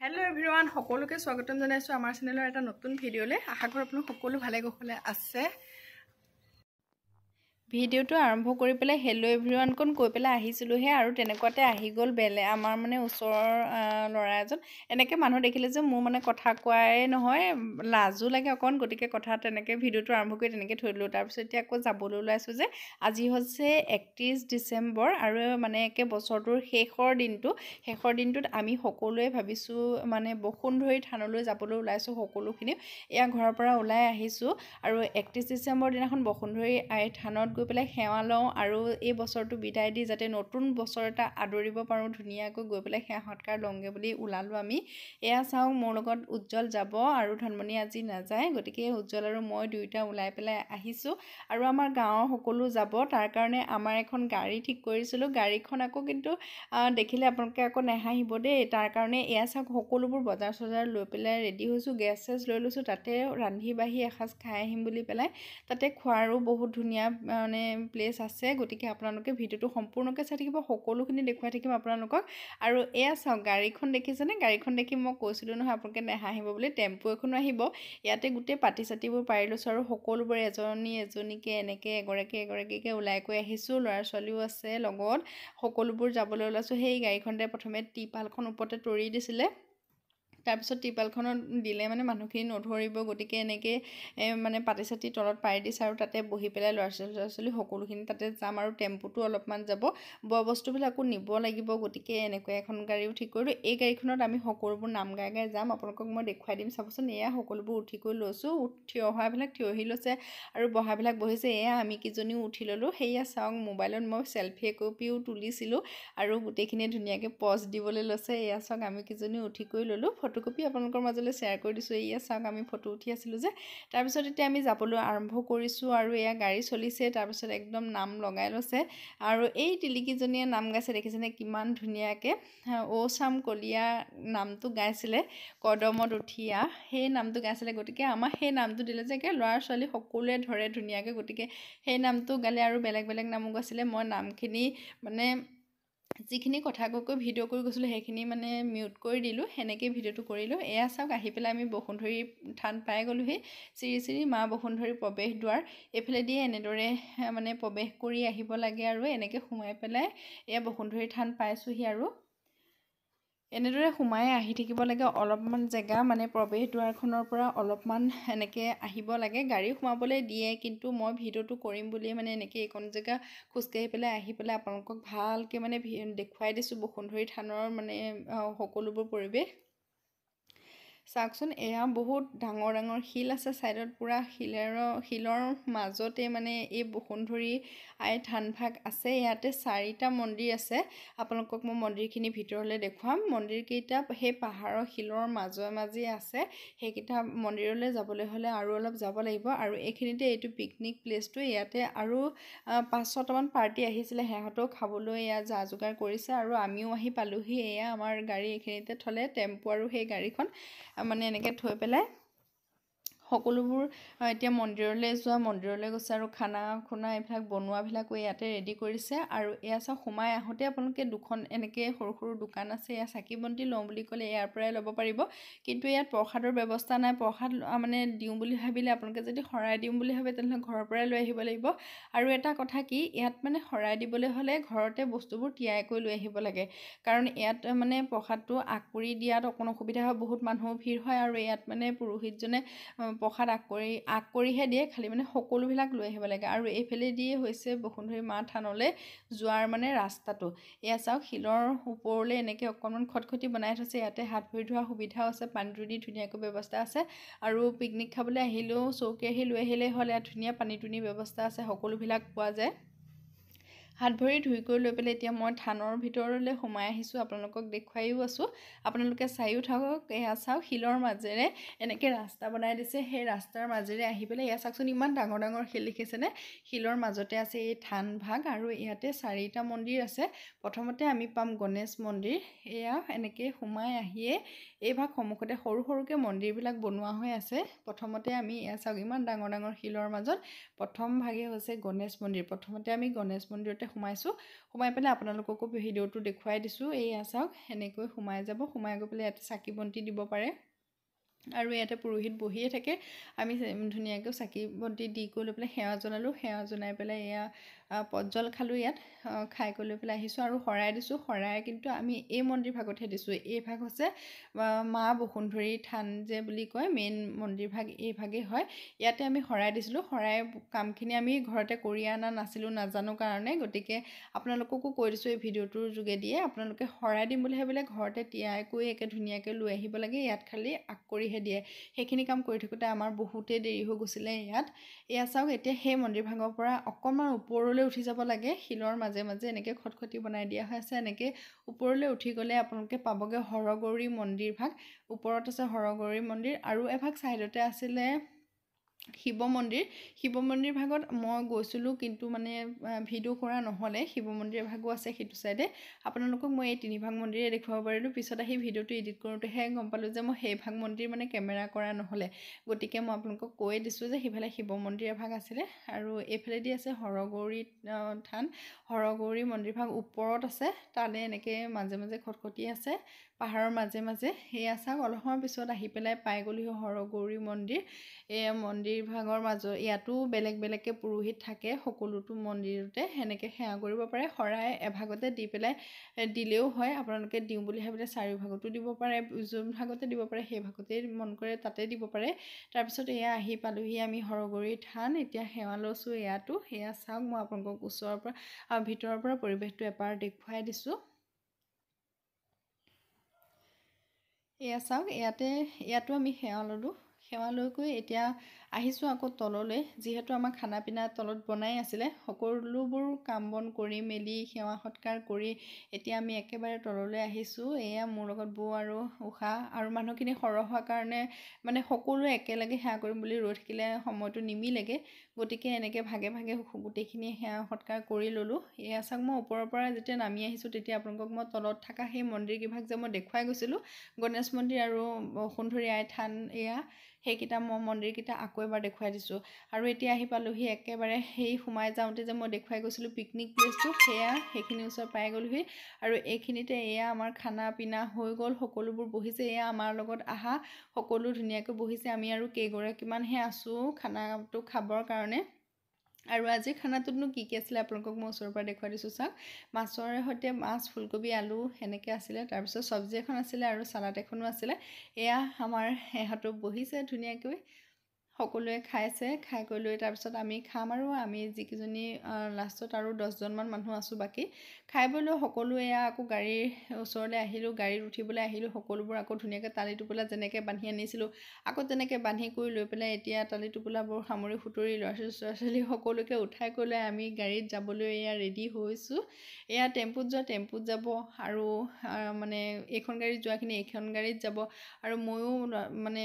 hello everyone সকলোকে স্বাগতম জানাইছো আমাৰ চেনেলৰ এটা নতুন ভিডিঅলে আশা কৰো আপোনালোক সকলো ভালে কুশলে আছে ভিডিওটো আৰম্ভ কৰি পেলাই হেলো এভৰিৱান কোন কৈ পেলাই আহিছিলো হে আৰু তেনেকুৱাতে আহি গল বেলে আমাৰ মানে ওচৰৰ লৰা এজন এনেকে মানুহ দেখিলে যে মোৰ মানে কথা কোৱাই নহয় লাজু লাগে অকন গটিকে কথা তেনেকে ভিডিওটো আৰম্ভ কৰি তেনেকে থৈলো তাৰ পিছত এতিয়া আকৌ যাবলৈ ওলাইছো যে আজি হৈছে 31 ডিসেম্বৰ আৰু মানে একে বছৰটোৰ শেষৰ দিনটোত আমি সকলোৱে ভাবিছো মানে বসুন্ধৰী থানলৈ যাবলৈ ওলাইছো সকলোখিনি এয়া ঘৰৰ পৰা ওলাই আহিছো আৰু 31 ডিসেম্বৰ দিনাখন বসুন্ধৰী আই থানত গৈ পেলাই সেৱা লওঁ আৰু এই বছৰটো বিদায় দি যাতে নতুন বছৰ এটা আদৰিব পাৰো ধুনিয়াকৈ গৈ পেলাই সেৱা সৎকাৰ লংগে বুলি ওলালো আমি এয়া চাও মোৰ লগত উজ্জ্বল যাব আৰু ধনমণি আজি নাযায় গতিকে উজ্জ্বল আৰু মই দুইটা ওলাই পেলাই আহিছো আৰু আমাৰ গাঁৱৰ সকলো যাব তাৰ কাৰণে আমাৰ এখন গাড়ী ঠিক কৰিছিলো গাড়ীখন আকৌ কিন্তু দেখিলে আপোনালোকে আকৌ নেহাহিব দেই তাৰ কাৰণে এয়া চাওক সকলোবোৰ বজাৰ সজাৰ লৈ পেলাই ৰেডি হৈছো গেছ চেছ লৈ লৈছো তাতে ৰান্ধি বাঢ়ি এসাজ খাই আহিম বুলি পেলাই তাতে খোৱাৰো বহুত ধুনিয়া মানে প্লেস আছে গতিকে আপোনালোকে ভিডিওটো সম্পূৰ্ণকৈ চাই থাকিব সকলোখিনি দেখুৱাই থাকিম আপোনালোকক আৰু এয়া চাওক গাড়ীখন দেখিছেনে গাড়ীখন দেখি মই কৈছিলো নহয় আপোনালোকে নেহাহিব বুলি টেম্পো এখনো আহিব ইয়াতে গুটে পাটি চাটিবোৰ পাৰি লৈছো আৰু সকলোবোৰ এজনীকে এনেকে এগৰাকীকে ওলাই কৈ আহিছো লৰা ছোৱালীও আছে লগত সকলোবোৰ যাবলৈ ওলাইছো সেই গাড়ীখনতে প্ৰথমে টিপালখন ওপৰতে তৰি দিছিলে তাৰ পিছত টিপালখনত দিলে মানে মানুহখিনি নধৰিব গটিকে এনেকে মানে পাটি চাটি তলত পাৰি দিছ আৰু তাতে বহি পেলাই লৰা ছোৱালী সকলোখিনি তাতে যাম আৰু টেম্পোটো অলপমান যাব বয় বস্তুবিলাকো নিব লাগিব গটিকে এনেকৈ এখন গাড়ীও ঠিক কৰিলো এই গাড়ীখনত আমি সকলোবোৰ নাম গাই যাম আপোনালোকক মই দেখুৱাই দিম চাবচোন এয়া সকলোবোৰ উঠি কৈ লৈছো থিয় হোৱাবিলাক থিয় হৈ লৈছে আৰু বহাবিলাক বহিছে এয়া আমি কিজনীও উঠি ললো হেয়া চাওক মোবাইলত মই সেলফি কপিও তুলিছিলো আৰু গুটেখিনি ধুনিয়াকে পজ দিবলৈ লৈছে এয়া চাওক আমি কিজনী উঠি কৈ ললো ফটোকপি আপোনালোকৰ মাজলৈ শেয়াৰ কৰি দিছো এয়া চাওক আমি ফটো উঠি আছিলো যে তাৰ পিছত এতিয়া আমি যাবলৈ আৰম্ভ কৰিছো আৰু এয়া গাড়ী চলিছে তাৰ পিছত একদম নাম লগাই লৈছে আৰু এই তিলিকিজনীয়ে নাম গাইছে দেখিছেনে কিমান ধুনিয়াকে ও চাম কলিয়া নামটো গাইছিলে কদমত উঠিয়া সেই নামটো গাইছিলে গটিকে আমাৰ সেই নামটো দিলে যে কে লৰা ছোৱালী সকলোৱে ধৰে ধুনিয়াকে গটিকে সেই নামটো গালে আৰু বেলেগ নামো গাইছিলে মই নামখিনি মানে যিখিনি কথা কৈ ভিডিও কৰি গৈছিল সেইখিনি মানে মিউট কৰি দিলো হেনেকে ভিডিওটো কৰিলো এয়া চাওক আহি পেলাই আমি বসুন্ধৰী থান পাই গলো হে শ্ৰী মা বসুন্ধৰী প্ৰৱেশ দ্বাৰ এফালে দিয়ে এনেদৰে মানে প্ৰৱেশ কৰি আহিব লাগে আৰু এনেকে সোমাই পেলাই এয়া বসুন্ধৰী থান পাইছোহি আৰু এনেদৰে সোমাই আহি থাকিব লাগে অলপমান জেগা মানে প্ৰৱেশ দ্বাৰখনৰ পৰা অলপমান এনেকে আহিব লাগে গাড়ী সোমাবলৈ দিয়ে কিন্তু মই ভিডিওটো কৰিম বুলি মানে এনেকে এইকন জেগা খুস্কাই পেলাই আহি পেলাই আপোনালোকক ভালকে মানে দেখুৱাই দিছো বসুন্ধৰী থানৰ মানে সকলোবোৰ পৰিবেশ চাওকচোন এয়া বহুত ডাঙৰ শিল আছে সাইডত পুৰা শিলৰ মাজতে মানে এই বসুন্ধৰী আই থানভাগ আছে ইয়াতে 4টা মন্দিৰ আছে আপোনালোকক মই মন্দিৰখিনি ভিতৰলৈ দেখুৱাম মন্দিৰ কেইটা সেই পাহাৰৰ শিলৰ মাজে আছে সেইকেইটা মন্দিৰলৈ যাবলৈ হলে আৰু অলপ যাব লাগিব আৰু এইখিনিতে এইটো পিকনিক প্লেসটো ইয়াতে আৰু 5-6টা মান পাৰ্টি আহিছিলে হেহঁতক খাবলৈ ইয়া যা যোগাৰ কৰিছে আৰু আমিও আহি পালোহি এয়া আমাৰ গাড়ী এইখিনিতে থলে টেম্পো আৰু সেই গাড়ীখন মানে এনেকে থৈ পেলাই সকলোবোৰ এতিয়া মন্দিৰলৈ গৈছে আৰু খানা এইবিলাক বনোৱাবিলাক ইয়াতে ৰেডি কৰিছে আৰু এয়া চাও সোমাই আহোতে আপোনালোকে দুখন এনেকে সৰু দোকান আছে এয়া চাকি বন্তি লওঁ বুলি ক'লে ইয়াৰ পৰাই ল'ব পাৰিব কিন্তু ইয়াত প্ৰসাদৰ ব্যৱস্থা নাই প্ৰসাদ মানে দিওঁ বুলি ভাবিলে আপোনালোকে যদি শৰাই দিম বুলি ভাবে তেনহলে ঘৰৰ পৰাই লৈ আহিব লাগিব আৰু এটা কথা কি ইয়াত মানে শৰাই দিবলৈ হলে ঘৰতে বস্তুবোৰ তিয়াই কৰি লৈ আহিব লাগে কাৰণ ইয়াত মানে প্ৰসাদটো আকৰি দিয়াত অকণ অসুবিধা হয় বহুত মানুহ ভিৰ হয় আৰু ইয়াত মানে পুৰোহিতজনে প্ৰসাদ আকৰিহে দিয়ে খালি মানে সকলোবিলাক লৈ আহিব লাগে আৰু এইফালে দিয়ে হৈছে বসুন্ধৰী মা থানলৈ যোৱাৰ মানে ৰাস্তাটো এয়া চাওক শিলৰ ওপৰলৈ এনেকে অকণমান খটখটি বনাই থৈছে ইয়াতে হাত ভৰি ধোৱা সুবিধাও আছে পানী দুনি ধুনীয়াকৈ ব্যৱস্থা আছে আৰু পিকনিক খাবলৈ আহিলেও চৌকি আহি লৈ আহিলে হ'লে ইয়াত ধুনীয়া পানী দুনি ব্যৱস্থা আছে সকলোবিলাক পোৱা যায় হাত ভৰি ধুই কৰি লৈ পেলাই এতিয়া মই থানৰ ভিতৰলৈ সোমাই আহিছো আপোনালোকক দেখুৱাইও আছো আপোনালোকে চাইও থাকক এয়া চাওক শিলৰ মাজেৰে এনেকে ৰাস্তা বনাই দিছে সেই ৰাস্তাৰ মাজেৰে আহি পেলাই এয়া চাওকচোন ইমান ডাঙৰ শিল দেখিছেনে শিলৰ মাজতে আছে এই থান ভাগ আৰু ইয়াতে 4টা মন্দিৰ আছে প্ৰথমতে আমি পাম গণেশ মন্দিৰ এয়া এনেকে সোমাই আহিয়ে এই ভাগ সন্মুখতে সৰুকে মন্দিৰবিলাক বনোৱা হৈ আছে প্ৰথমতে আমি এয়া চাওক ইমান ডাঙৰ শিলৰ মাজত প্ৰথম ভাগে হৈছে গণেশ মন্দিৰ প্ৰথমতে আমি গণেশ মন্দিৰতে ভিতৰতে সোমাইছোঁ সোমাই পেলাই আপোনালোককো ভিডিঅ'টো দেখুৱাই দিছোঁ এয়া চাওক এনেকৈ সোমাই যাব সোমাই গৈ পেলাই ইয়াতে চাকি বন্তি দিব পাৰে আৰু ইয়াতে পুৰোহিত বহিয়ে থাকে আমি ধুনীয়াকৈ চাকি বন্তি দি কৰি লৈ পেলাই সেৱা জনালোঁ সেৱা জনাই পেলাই এয়া পজ্জল খালোঁ ইয়াত খাই কৰি লৈ পেলাই আহিছোঁ আৰু শৰাই দিছোঁ শৰাই কিন্তু আমি এই মন্দিৰ ভাগতহে দিছোঁ এই ভাগ হৈছে মা বসুন্ধৰী থান যে বুলি কয় মেইন মন্দিৰ ভাগ এই ভাগেই হয় ইয়াতে আমি শৰাই দিছিলোঁ শৰাই কামখিনি আমি ঘৰতে কৰি অনা নাছিলোঁ নাজানো কাৰণে গতিকে আপোনালোককো কৈ দিছোঁ এই ভিডিঅ'টোৰ যোগেদিয়ে আপোনালোকে শৰাই দিম বুলি ভাবিলে ঘৰতে তিয়াই কৰি একে ধুনীয়াকৈ লৈ আহিব লাগে ইয়াত খালি আগ কৰিহে দিয়ে সেইখিনি কাম কৰি থাকোঁতে আমাৰ বহুতেই দেৰি হৈ গৈছিলে ইয়াত এয়া চাওক এতিয়া সেই মন্দিৰ ভাগৰ পৰা অকণমান ওপৰলৈ উঠি যাব লাগে শিলৰ মাজে মাজে এনেকৈ খটখটি বনাই দিয়া হৈ আছে এনেকৈ ওপৰলৈ উঠি গ'লে আপোনালোকে পাবগৈ হৰগৌৰী মন্দিৰ ভাগ ওপৰত আছে হৰগৌৰী মন্দিৰ আৰু এভাগ ছাইডতে আছিলে শিৱ মন্দিৰ ভাগত মই গৈছিলোঁ কিন্তু মানে ভিডিঅ' কৰা নহ'লে শিৱ মন্দিৰ ভাগো আছে সেইটো চাইডে আপোনালোকক মই এই তিনিভাগ মন্দিৰে দেখুৱাব পাৰিলোঁ পিছত আহি ভিডিঅ'টো এডিট কৰোঁতেহে গম পালোঁ যে মই সেই ভাগ মন্দিৰ মানে কেমেৰা কৰা নহ'লে গতিকে মই আপোনালোকক কৈ দিছোঁ যে সিফালে শিৱ মন্দিৰ এভাগ আছিলে আৰু এইফালেদি আছে হৰগৌৰী থান হৰগৌৰী মন্দিৰ ভাগ ওপৰত আছে তালে এনেকৈ মাজে মাজে খটখটি আছে পাহাৰৰ মাজে মাজে সেয়া চাওক অলপ সময় পিছত আহি পেলাই পাই গ'লোহি হৰগৌৰী মন্দিৰ এই মন্দিৰ ভাগৰ মাজত ইয়াতো বেলেগ বেলেগকৈ পুৰোহিত থাকে সকলোতো মন্দিৰতে সেনেকৈ সেৱা কৰিব পাৰে শৰাই এভাগতে দি পেলাই দিলেও হয় আপোনালোকে দিওঁ বুলি ভাবিলে চাৰিওভাগতো দিব পাৰে যোন ভাগতে দিব পাৰে সেই ভাগতেই মন কৰে তাতে দিব পাৰে তাৰপিছত এয়া আহি পালোহি আমি হৰগৌৰী থান এতিয়া সেৱা লৈছোঁ ইয়াতো সেয়া চাওক মই আপোনালোকক ওচৰৰ পৰা ভিতৰৰ পৰা পৰিৱেশটো এবাৰ দেখুৱাই দিছোঁ এয়া চাওক ইয়াতো আমি সেৱা ল'লোঁ সেৱা লৈ গৈ এতিয়া আহিছোঁ আকৌ তললৈ যিহেতু আমাৰ খানা পিনা তলত বনাই আছিলে সকলোবোৰ কাম বন কৰি মেলি সেৱা সৎকাৰ কৰি এতিয়া আমি একেবাৰে তললৈ আহিছোঁ এয়া মোৰ লগত বৌ আৰু উষা আৰু মানুহখিনি সৰহ হোৱাৰ কাৰণে মানে সকলোৱে একেলগে সেৱা কৰিম বুলি ৰৈ থাকিলে সময়টো নিমিলেগৈ গতিকে এনেকৈ ভাগে ভাগে গোটেইখিনি সেৱা সৎকাৰ কৰি ল'লোঁ এয়া চাওক মই ওপৰৰ পৰা যেতিয়া নামি আহিছোঁ তেতিয়া আপোনালোকক মই তলত থকা সেই মন্দিৰকেইভাগ যে মই দেখুৱাই গৈছিলোঁ গণেশ মন্দিৰ আৰু বসুন্ধৰী আই থান এয়া সেইকেইটা মই মন্দিৰকেইটা আকৌ এবাৰ দেখুৱাই দিছোঁ আৰু এতিয়া আহি পালোহি একেবাৰে সেই সোমাই যাওঁতে যে মই দেখুৱাই গৈছিলোঁ পিকনিক প্লেচটো সেইখিনি ওচৰত পাই গ'লোহি আৰু এইখিনিতে এয়া আমাৰ খানা পিনা হৈ গ'ল সকলোবোৰ বহিছে এয়া আমাৰ লগত আহা সকলো ধুনীয়াকৈ বহিছে আমি আৰু কেইগৰাকীমানহে আছোঁ খানাটো খাবৰ কাৰণে আৰু আজি খানাটোতনো কি কি আছিলে আপোনালোকক মই ওচৰৰ পৰা দেখুৱাই দিছোঁ চাওক মাছৰ সৈতে মাছ ফুলকবি আলু সেনেকৈ আছিলে তাৰপিছত চব্জি এখন আছিলে আৰু চালাড এখনো আছিলে এয়া আমাৰ এহঁতো বহিছে ধুনীয়াকৈ সকলোৱে খাইছে খাই কৰি লৈ তাৰপিছত আমি খাম আৰু আমি যিকেইজনী লাষ্টত আৰু 10জনমান মানুহ আছোঁ বাকী খাই বৈ লৈ সকলোৱে এয়া আকৌ গাড়ীৰ ওচৰলৈ আহিলোঁ গাড়ীত উঠিবলৈ আহিলোঁ সকলোবোৰ আকৌ ধুনীয়াকৈ টালি টোপোলা যেনেকৈ বান্ধি আনিছিলোঁ আকৌ তেনেকৈ বান্ধি কৰি লৈ পেলাই এতিয়া টালি টোপোলাবোৰ সামৰি সুতৰি ল'ৰা ছোৱালী সকলোকে উঠাই কৰি লৈ আমি গাড়ীত যাবলৈ এয়া ৰেডি হৈছোঁ এয়া টেম্পুত যাব আৰু মানে এইখন গাড়ীত যোৱাখিনি এইখন গাড়ীত যাব আৰু ময়ো মানে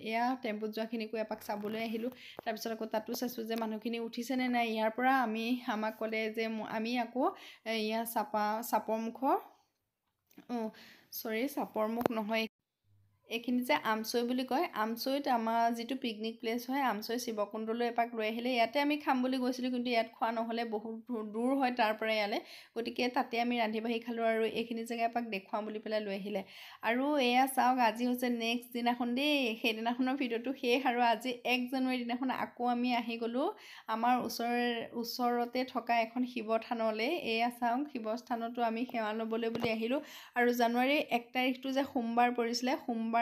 এয়া টেম্পুত যোৱাখিনিকো এপাক চাবলৈ আহিলোঁ তাৰপিছত আকৌ তাতো চাইছোঁ যে মানুহখিনি উঠিছেনে নাই ইয়াৰ পৰা আমাক ক'লে যে আমি আকৌ এয়া চাপৰ মুখ নহয় এইখিনি যে আমচৈ বুলি কয় আমচৈত আমাৰ যিটো পিকনিক প্লেচ হয় আমচৈ শিৱকুণ্ডলৈ এপাক লৈ আহিলে ইয়াতে আমি খাম বুলি গৈছিলোঁ কিন্তু ইয়াত খোৱা নহ'লে বহুত দূৰ হয় তাৰ পৰা ইয়ালৈ গতিকে তাতে আমি ৰান্ধি বাঢ়ি খালোঁ আৰু এইখিনি জেগা এপাক দেখুৱাম বুলি পেলাই লৈ আহিলে আৰু এয়া চাওক আজি হৈছে নেক্সট দিনাখন দেই সেইদিনাখনৰ ভিডিঅ'টো শেষ আৰু আজি 1 জানুৱাৰী দিনাখন আকৌ আমি আহি গ'লোঁ আমাৰ ওচৰতে থকা এখন শিৱ থানলৈ এয়া চাওক শিৱ স্থানতো আমি সেৱা ল'বলৈ বুলি আহিলোঁ আৰু জানুৱাৰীৰ 1 তাৰিখটো যে সোমবাৰ পৰিছিলে সোমবাৰে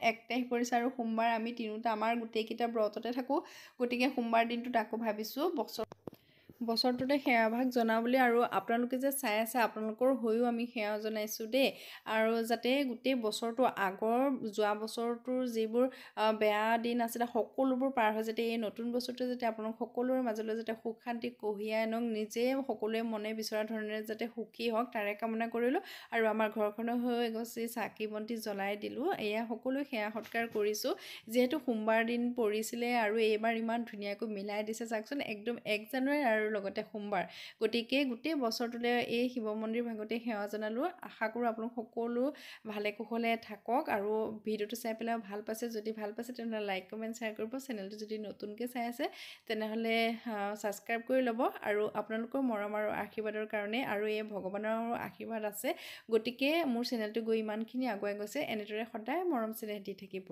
1 তাৰিখ পৰিছে আৰু সোমবাৰ আমি তিনিওটা আমাৰ গোটেইকেইটা ব্ৰততে থাকোঁ গতিকে সোমবাৰ দিনটোত আকৌ ভাবিছোঁ বছৰটোতে সেৱাভাগ জনাওঁ বুলি আৰু আপোনালোকে যে চাই আছে আপোনালোকৰ হৈও আমি সেৱা জনাইছোঁ দেই আৰু যাতে গোটেই বছৰটো আগৰ যোৱা বছৰটোৰ যিবোৰ বেয়া দিন আছিলে সকলোবোৰ পাৰ হৈ যাতে এই নতুন বছৰটো যাতে আপোনালোক সকলোৰে মাজলৈ যাতে সুখ শান্তি কঢ়িয়াই আনক নিজে সকলোৱে মনে বিচৰা ধৰণে যাতে সুখী হওক তাৰে কামনা কৰিলোঁ আৰু আমাৰ ঘৰখনো হৈ গৈছে চাকি বন্তি জ্বলাই দিলোঁ এয়া সকলোৱে সেৱা সৎকাৰ কৰিছোঁ যিহেতু সোমবাৰ দিন পৰিছিলে আৰু এইবাৰ ইমান ধুনীয়াকৈ মিলাই দিছে চাওকচোন একদম 1 জানুৱাৰী আৰু লগতে সোমবাৰ গতিকে গোটেই বছৰটোলৈ এই শিৱ মন্দিৰ ভাগতে সেৱা জনালোঁ আশা কৰোঁ আপোনালোক সকলো ভালে কুশলে থাকক আৰু ভিডিঅ'টো চাই পেলাই ভাল পাইছে যদি ভাল পাইছে তেনেহ'লে লাইক কমেণ্ট শ্বেয়াৰ কৰিব চেনেলটো যদি নতুনকৈ চাই আছে তেনেহ'লে ছাবস্ক্ৰাইব কৰি ল'ব আৰু আপোনালোকৰ মৰম আৰু আশীৰ্বাদৰ কাৰণে আৰু এই ভগৱানৰ আশীৰ্বাদ আছে গতিকে মোৰ চেনেলটো গৈ ইমানখিনি আগুৱাই গৈছে এনেদৰে সদায় মৰম চেনেহ দি থাকিব